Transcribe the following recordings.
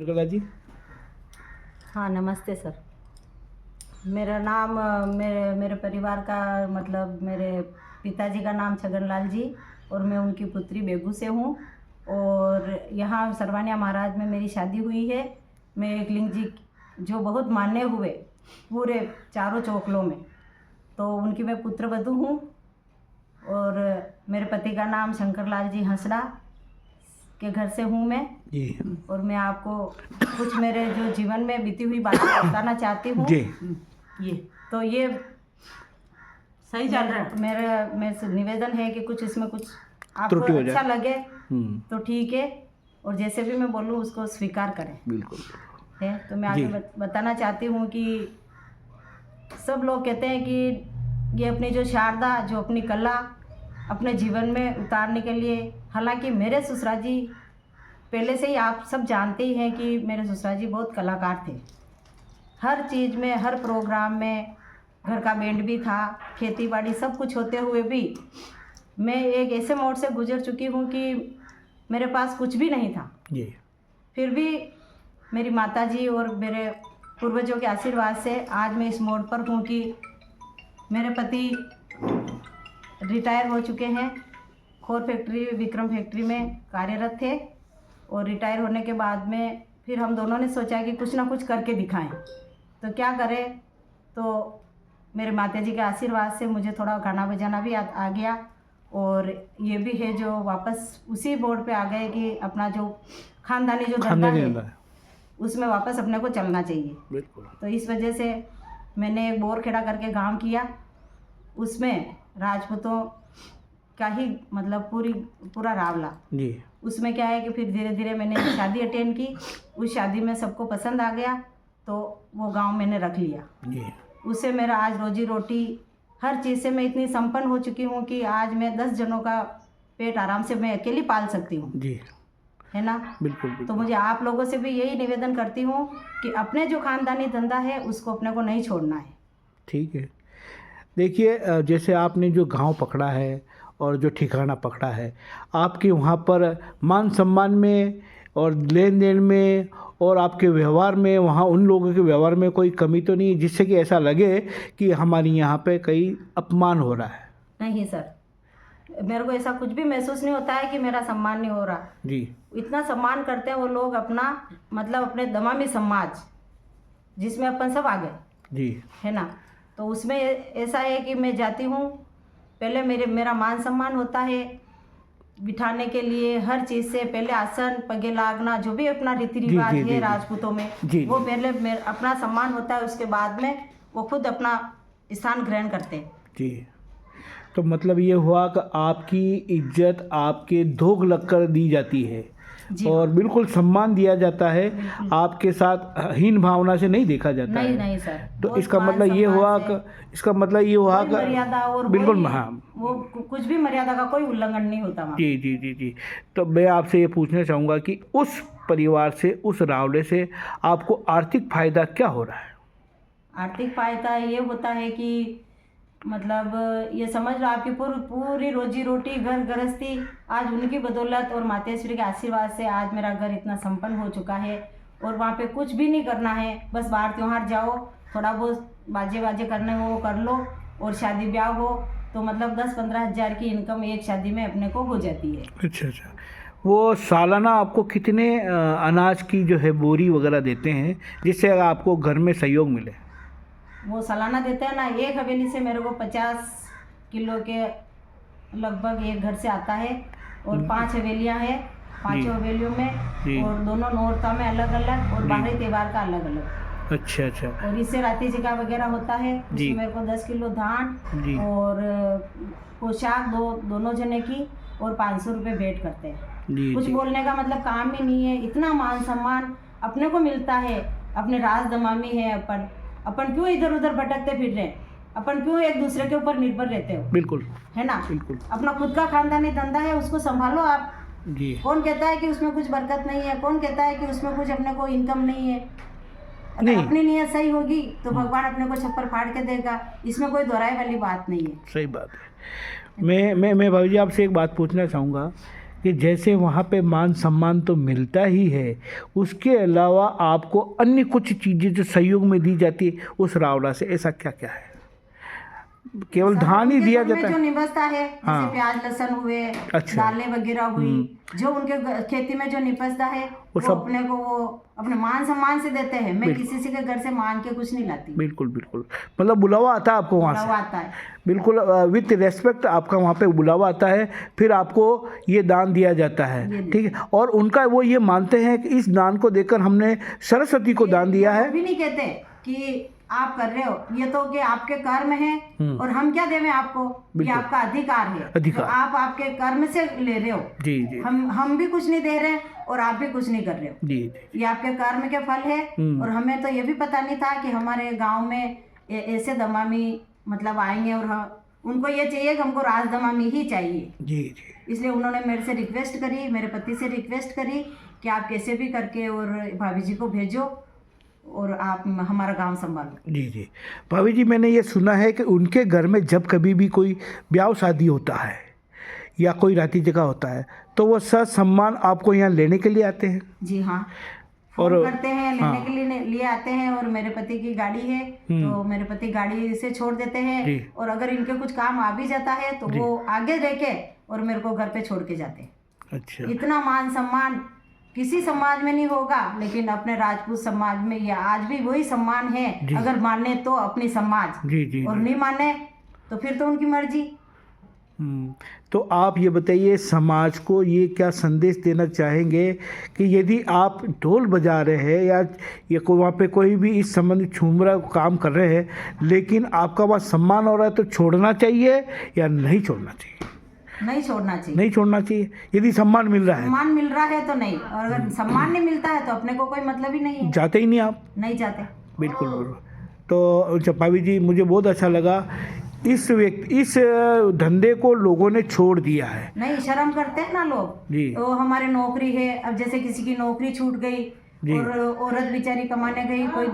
शंकरलाल जी। हाँ, नमस्ते सर। मेरा नाम मेरे परिवार का मतलब मेरे पिताजी का नाम छगनलाल जी और मैं उनकी पुत्री बेगू से हूँ और यहाँ सरवानिया महाराज में मेरी शादी हुई है। मैं एक लिंग जी जो बहुत मान्य हुए पूरे चारों चौकलों में, तो उनकी मैं पुत्र वधू हूँ और मेरे पति का नाम शंकरलाल जी हंसड़ा के घर से हूँ मैं जी। और मैं आपको कुछ मेरे जो जीवन में बीती हुई बातें बताना चाहती हूँ। जी। ये सही चल रहा है। मेरा निवेदन है कि कुछ इसमें कुछ आपको अच्छा लगे तो ठीक है, और जैसे भी मैं बोलूँ उसको स्वीकार करें। बिल्कुल है तो मैं आगे बताना चाहती हूँ कि सब लोग कहते हैं कि ये अपनी जो शारदा जो अपनी कला अपने जीवन में उतारने के लिए, हालांकि मेरे ससुराल जी पहले से ही आप सब जानते ही हैं कि मेरे ससुराल जी बहुत कलाकार थे। हर चीज़ में, हर प्रोग्राम में, घर का बैंड भी था, खेती बाड़ी सब कुछ होते हुए भी मैं एक ऐसे मोड़ से गुजर चुकी हूँ कि मेरे पास कुछ भी नहीं था। फिर भी मेरी माताजी और मेरे पूर्वजों के आशीर्वाद से आज मैं इस मोड़ पर हूँ कि मेरे पति रिटायर हो चुके हैं। खोर फैक्ट्री, विक्रम फैक्ट्री में कार्यरत थे और रिटायर होने के बाद में फिर हम दोनों ने सोचा कि कुछ ना कुछ करके दिखाएं। तो क्या करें, तो मेरे माताजी के आशीर्वाद से मुझे थोड़ा गाना बजाना भी आ गया और ये भी है जो वापस उसी बोर्ड पे आ गए कि अपना जो खानदानी जो धंधा है उसमें वापस अपने को चलना चाहिए। बिल्कुल। तो इस वजह से मैंने एक बोर खेड़ा करके गांव किया, उसमें राजपूतों का ही मतलब पूरा रावला जी। उसमें क्या है कि फिर धीरे धीरे मैंने शादी अटेंड की। उस शादी में सबको पसंद आ गया तो वो गांव मैंने रख लिया जी। उससे मेरा आज रोजी रोटी हर चीज़ से मैं इतनी संपन्न हो चुकी हूँ कि आज मैं 10 जनों का पेट आराम से मैं अकेली पाल सकती हूँ। जी। है ना। बिल्कुल, बिल्कुल। तो मुझे आप लोगों से भी यही निवेदन करती हूँ कि अपने जो खानदानी धंधा है उसको अपने को नहीं छोड़ना है। ठीक है। देखिए, जैसे आपने जो गांव पकड़ा है और जो ठिकाना पकड़ा है, आपके वहाँ पर मान सम्मान में और लेन देन में और आपके व्यवहार में, वहाँ उन लोगों के व्यवहार में कोई कमी तो नहीं है जिससे कि ऐसा लगे कि हमारी यहाँ पे कहीं अपमान हो रहा है? नहीं सर, मेरे को ऐसा कुछ भी महसूस नहीं होता है कि मेरा सम्मान नहीं हो रहा जी। इतना सम्मान करते हैं वो लोग अपना, मतलब अपने दमामी समाज जिसमें अपन सब आ गए जी। है ना। तो उसमें ऐसा है कि मैं जाती हूँ, पहले मेरा मान सम्मान होता है बिठाने के लिए, हर चीज़ से पहले आसन पगे लागना जो भी अपना रीति रिवाज है राजपूतों में वो पहले अपना सम्मान होता है, उसके बाद में वो खुद अपना स्थान ग्रहण करते हैं। जी। तो मतलब ये हुआ कि आपकी इज्जत आपके धोख लगकर दी जाती है और बिल्कुल सम्मान दिया जाता है, आपके साथ हीन भावना से नहीं देखा जाता है। नहीं सर। तो इसका मतलब ये हुआ कि मर्यादा और बिल्कुल, हाँ, वो कुछ भी मर्यादा का कोई उल्लंघन नहीं होता वहाँ। जी जी जी जी। तो मैं आपसे ये पूछना चाहूँगा कि उस परिवार से, उस रावले से आपको आर्थिक फायदा क्या हो रहा है? आर्थिक फायदा ये होता है कि मतलब ये समझ लो आपकी पूरी रोजी रोटी घर गृहस्थी आज उनकी बदौलत और मातेश्वरी के आशीर्वाद से आज मेरा घर इतना संपन्न हो चुका है और वहाँ पे कुछ भी नहीं करना है, बस बाहर त्योहार जाओ, थोड़ा बहुत बाजे करने हो वो कर लो और शादी ब्याह हो तो मतलब 10-15 हज़ार की इनकम एक शादी में अपने को हो जाती है। अच्छा। वो सालाना आपको कितने अनाज की जो है बोरी वगैरह देते हैं जिससे आपको घर में सहयोग मिले? वो सालाना देते हैं ना, एक हवेली से मेरे को 50 किलो के लगभग एक घर से आता है और 5 हवेलियाँ हैं, 5 हवेलियों में और दोनों नौरता में अलग अलग और बाहरी त्यौहार का अलग अलग। अच्छा। और इससे राती जिका वगैरह होता है उसमें मेरे को 10 किलो धान और पोशाक दोनों जने की और 500 रुपये भेंट करते हैं। कुछ बोलने का मतलब काम ही नहीं है, इतना मान सम्मान अपने को मिलता है, अपने राज दमामी है अपन क्यों इधर उधर भटकते फिर रहे, अपन क्यों एक दूसरे के ऊपर निर्भर रहते हो? बिल्कुल, है ना। बिल्कुल। अपना खुद का खानदानी धंधा है उसको संभालो आप जी। कौन कहता है कि उसमें कुछ बरकत नहीं है, कौन कहता है कि उसमें कुछ अपने को इनकम नहीं है? अगर अपनी नीयत सही होगी तो भगवान अपने को छप्पर फाड़ के देगा, इसमें कोई दोहराए वाली बात नहीं है। सही बात है। मैं भाभी जी आपसे एक बात पूछना चाहूँगा कि जैसे वहाँ पे मान सम्मान तो मिलता ही है, उसके अलावा आपको अन्य कुछ चीज़ें जो सहयोग में दी जाती है उस रावला से, ऐसा क्या क्या है? केवल धान ही दिया जाता जो है? निपजता है, हाँ। जैसे प्याज लहसुन हुए, अच्छा। दालें वगैरह हुई, जो उनके खेती में जो निपजता है वो सब अपने को वो अपने मान सम्मान से देते हैं। मैं बिल्कुल। किसी के घर से मांग के कुछ नहीं लाती। बिल्कुल बिल्कुल, मतलब बुलावा आता है आपको वहाँ से? बुलावा आता है। बिल्कुल, विथ रेस्पेक्ट आपका वहाँ पे बुलावा आता है, फिर आपको ये दान दिया जाता है, ठीक है? और उनका वो ये मानते हैं कि इस दान को देकर हमने सरस्वती को दान दिया है। भी नहीं कहते कि आप कर रहे हो, ये तो कि आपके कर्म है और हम क्या देवें आपको, ये आपका अधिकार है। अधिकार। तो आप आपके कर्म से ले रहे हो। जी जी। हम भी कुछ नहीं दे रहे और आप भी कुछ नहीं कर रहे हो। जी, ये आपके कर्म के फल है। और हमें तो ये भी पता नहीं था कि हमारे गांव में ऐसे दमामी मतलब आएंगे और उनको ये चाहिए कि हमको राज दमामी ही चाहिए। जी जी। इसलिए उन्होंने मेरे से रिक्वेस्ट करी, मेरे पति से रिक्वेस्ट करी कि आप कैसे भी करके और भाभी जी को भेजो और आप हमारा गांव संभालो। जी जी। भाभी जी, मैंने ये सुना है कि उनके घर में जब कभी भी कोई ब्याह शादी होता है या कोई राती जगह होता है तो वो सर सम्मान आपको यहाँ लेने के लिए आते हैं? जी हाँ, और करते हैं, लेने के लिए आते हैं। और मेरे पति की गाड़ी है तो मेरे पति गाड़ी से छोड़ देते हैं। और अगर इनके कुछ काम आ भी जाता है तो वो आगे रह के और मेरे को घर पे छोड़ के जाते हैं। अच्छा। इतना मान सम्मान किसी समाज में नहीं होगा, लेकिन अपने राजपूत समाज में ये आज भी वही सम्मान है। अगर माने तो अपनी समाज, जी जी, और नहीं माने तो फिर तो उनकी मर्जी। तो आप ये बताइए, समाज को ये क्या संदेश देना चाहेंगे कि यदि आप ढोल बजा रहे हैं या ये वहाँ पे कोई भी इस संबंधित छूमरा काम कर रहे हैं लेकिन आपका वहाँ सम्मान हो रहा है तो छोड़ना चाहिए या नहीं छोड़ना चाहिए? नहीं छोड़ना चाहिए। नहीं छोड़ना चाहिए यदि सम्मान मिल रहा है। सम्मान मिल रहा है तो नहीं, और अगर सम्मान नहीं मिलता है तो अपने को कोई मतलब ही नहीं है। जाते ही नहीं आप? नहीं जाते। बिल्कुल बिल्कुल। तो चपावी जी, मुझे बहुत अच्छा लगा इस धंधे को लोगों ने छोड़ दिया है। नहीं, शर्म करते हैं ना लोग जी। तो हमारे नौकरी है, अब जैसे किसी की नौकरी छूट गई और औरत बेचारी कमाने गई, कोई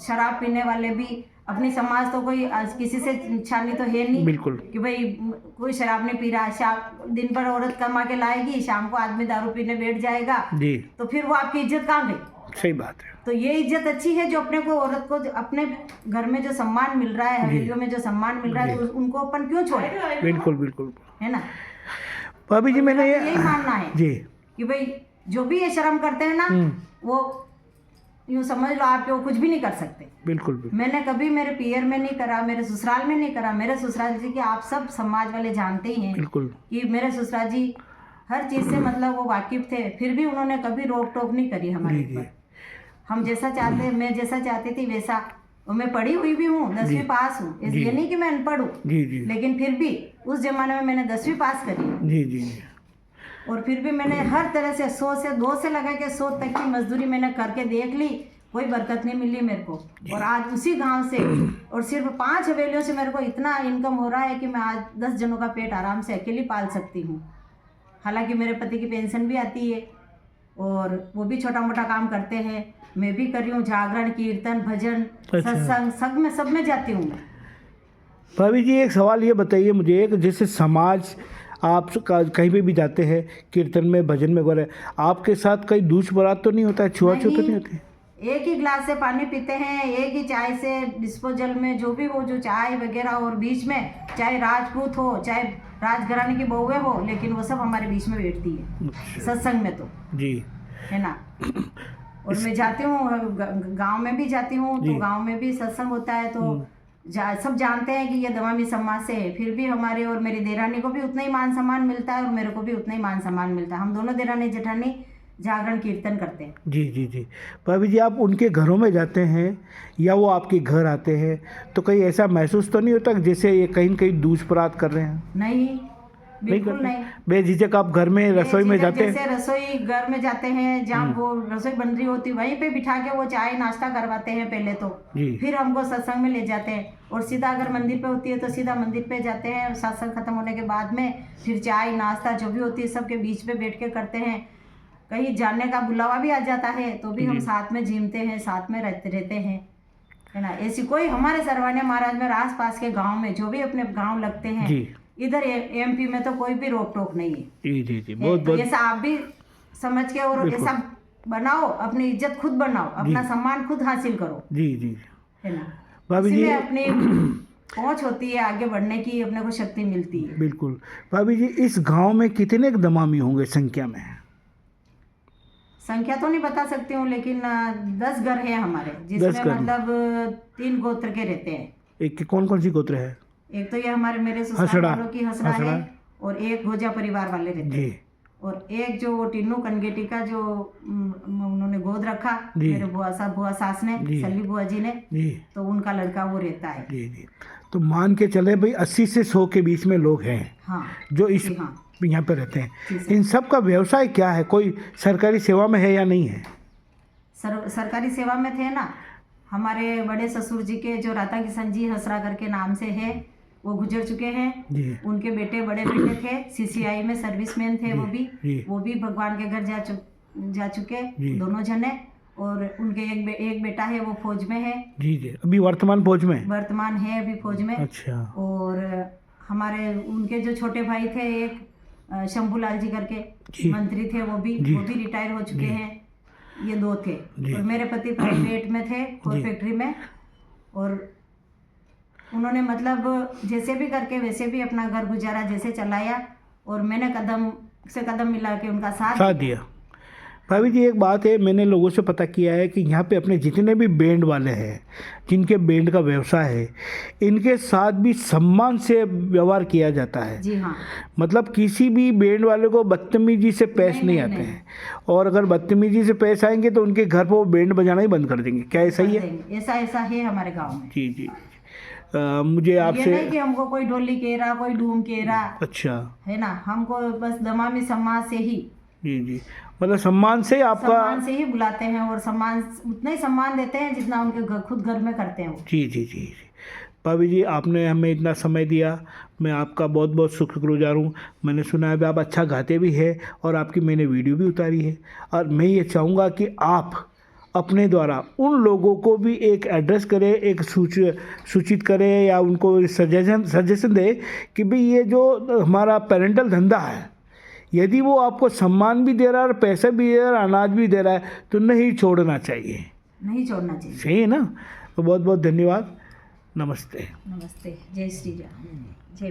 शराब पीने वाले भी, अपनी समाज तो कोई किसी से छानी तो है नहीं। बिल्कुल। कि भाई कोई शराब नहीं पी रहा, शाम दिन भर औरत कमा के लाएगी, शाम को आदमी दारू पीने बैठ जाएगा जी, तो फिर वो आपकी इज्जत कहाँ गई? सही बात है। तो ये इज्जत अच्छी है जो अपने को, औरत को अपने घर में जो सम्मान मिल रहा है, हवेलियों में जो सम्मान मिल रहा है, तो उनको अपन क्यों छोड़े? बिल्कुल बिल्कुल, है ना भाभी जी? मैंने यही मानना है जी कि भाई जो भी ये शर्म करते हैं ना, वो यूँ समझ लो आप वो कुछ भी नहीं कर सकते। बिल्कुल बिल्कुल। मैंने कभी मेरे पियर में नहीं करा, मेरे ससुराल में नहीं करा। मेरे ससुराल जी की आप सब समाज वाले जानते ही हैं बिल्कुल कि मेरे ससुराल जी हर चीज़ से मतलब वो वाकिफ थे, फिर भी उन्होंने कभी रोक टोक नहीं करी हमारे ऊपर। हम जैसा चाहते, मैं जैसा चाहती थी वैसा, और मैं पढ़ी हुई भी हूँ, 10वीं पास हूँ, ये नहीं कि मैं अनपढ़ हूँ। जी जी। लेकिन फिर भी उस जमाने में मैंने 10वीं पास करी। जी जी। और फिर भी मैंने हर तरह से 100 से 2 से लगा के 100 तक की मजदूरी मैंने करके देख ली, कोई बरकत नहीं मिली मेरे को। और आज उसी गांव से और सिर्फ 5 हवेलियों से मेरे को इतना इनकम हो रहा है कि मैं आज 10 जनों का पेट आराम से अकेली पाल सकती हूँ। हालांकि मेरे पति की पेंशन भी आती है और वो भी छोटा मोटा काम करते हैं, मैं भी कर रही हूँ, जागरण, कीर्तन, भजन, सत्संग सब में जाती हूँ। भाभी जी, एक सवाल ये बताइए मुझे कि जैसे समाज आप कहीं पे भी जाते हैं कीर्तन में, भजन में वगैरह, आपके साथ कहीं दूष बरात तो नहीं होता है, छुआछूत तो नहीं होती? एक ही गिलास से पानी पीते हैं, एक ही चाय से डिस्पोजल में जो भी हो, जो चाय वगैरह, और बीच में चाहे राजपूत हो चाहे राजघराने की बहुएं हो, लेकिन वो सब हमारे बीच में बैठती है सत्संग में। तो जी है ना। और मैं जाती हूँ गांव में भी जाती हूँ, तो गांव में भी सत्संग होता है, तो सब जानते हैं कि ये दमामी समाज से है। फिर भी हमारे और मेरी देरानी को भी उतना ही मान सम्मान मिलता है और मेरे को भी उतना ही मान सम्मान मिलता है। हम दोनों देरानी जेठानी जागरण कीर्तन करते हैं। जी जी जी। भाभी जी, आप उनके घरों में जाते हैं या वो आपके घर आते हैं तो कहीं ऐसा महसूस तो नहीं होता कि जैसे ये कहीं न कहीं दूषपरात कर रहे हैं? नहीं, बिल्कुल नहीं। बेझिझक आप घर में रसोई में जाते हैं? जैसे रसोई घर में जाते हैं, जहाँ वो रसोई बन रही होती वहीं पे बिठा के वो चाय नाश्ता करवाते हैं पहले तो, फिर हमको सत्संग में ले जाते हैं। और सीधा अगर मंदिर पे होती है तो सीधा मंदिर पे जाते हैं, सत्संग खत्म होने के बाद में फिर चाय नाश्ता जो भी होती है सबके बीच में बैठ के करते हैं। कहीं जाने का बुलावा भी आ जाता है तो भी हम साथ में झीमते हैं, साथ में रहते हैं, है ना। ऐसी कोई हमारे सरवानिया महाराज में आस पास के गांव में जो भी अपने गांव लगते हैं, इधर एमपी में तो कोई भी रोक टोक नहीं है। जी जी जी, बहुत बहुत ऐसा आप भी समझ के और बिल्कुल। ऐसा बनाओ, अपनी इज्जत खुद बनाओ, अपना सम्मान खुद हासिल करो, जी जी है ना। भाभी इसी जी, में अपनी पहुंच होती है, आगे बढ़ने की अपने को शक्ति मिलती है। बिल्कुल। भाभी जी, इस गांव में कितने दमामी होंगे संख्या में? संख्या तो नहीं बता सकती हूँ, लेकिन 10 घर है हमारे, 10 जिसमें घर। मतलब 3 गोत्र के रहते हैं। एक कौन कौन सी गोत्र है? एक तो ये हमारे मेरे ससुराल हसड़ा। वालों की हसड़ा हसड़ा। है, और एक गोजा परिवार वाले रहते जी हैं, और एक जो वो टिन्नू कनगेटी का जो उन्होंने गोद रखा, जी। मेरे बुआ सास ने, जी। सली बुआ जी ने, जी तो उनका लड़का वो रहता है। जी जी। तो मान के चले भाई 80 से 100 के बीच में लोग हैं हाँ जो इस जी, हाँ यहाँ पे रहते जी हैं। सर। इन सब का व्यवसाय क्या है? कोई सरकारी सेवा में है या नहीं है? सरकारी सेवा में थे ना। हमारे बड़े ससुर जी के जो राधा किशन जी हसरा करके नाम से है, वो गुजर चुके हैं। जी उनके बड़े बेटे थे, सीसीआई में सर्विसमैन थे, जी। वो भी भगवान के घर जा चुके जी। दोनों जने। और उनके एक बेटा है, वो फौज में है, जी जी, अभी वर्तमान फौज में? वर्तमान है अभी फौज में। अच्छा। और हमारे उनके जो छोटे भाई थे, एक शंभूलाल जी करके जी। मंत्री थे, वो भी रिटायर हो चुके हैं। ये 2 थे। जी। और मेरे पति प्राइवेट में थे, कोर जी। फैक्ट्री में, और उन्होंने मतलब जैसे भी करके वैसे भी अपना घर गुजारा जैसे चलाया, और मैंने कदम से कदम मिला के उनका साथ दिया। भाभी जी, एक बात है, मैंने लोगों से पता किया है कि यहाँ पे अपने जितने भी बैंड वाले हैं, जिनके बैंड का व्यवसाय है, इनके साथ भी सम्मान से व्यवहार किया जाता है। जी हाँ। मतलब किसी भी बैंड वाले को बदतमीजी से पेश नहीं आते नहीं। हैं, और अगर बदतमीजी से पेश आएंगे तो उनके घर पर वो बैंड बजाना ही बंद कर देंगे। क्या ऐसा ही है? ऐसा है हमारे गाँव में। जी जी। मुझे ये आपसे नहीं कि हमको कोई ढोली कह रहा, कोई डूम कह रहा, अच्छा, है ना, हमको बस दमामी सम्मान से ही, जी जी, मतलब सम्मान से आपका, सम्मान से ही बुलाते हैं, और सम्मान उतना ही सम्मान देते हैं जितना उनके खुद घर में करते हैं वो। जी जी जी जी। भाभी जी, आपने हमें इतना समय दिया, मैं आपका बहुत बहुत शुक्रगुजार हूँ। मैंने सुना है कि आप अच्छा गाते भी हैं, और आपकी मैंने वीडियो भी उतारी है, और मैं ये चाहूँगा कि आप अपने द्वारा उन लोगों को भी एक एड्रेस करें, एक सूचित करें, या उनको सजेशन दें कि भाई ये जो हमारा पेरेंटल धंधा है, यदि वो आपको सम्मान भी दे रहा है और पैसे भी दे रहा है, अनाज भी दे रहा है, तो नहीं छोड़ना चाहिए। नहीं छोड़ना चाहिए। सही है ना? तो बहुत बहुत धन्यवाद। नमस्ते। नमस्ते। जय श्री राम। जय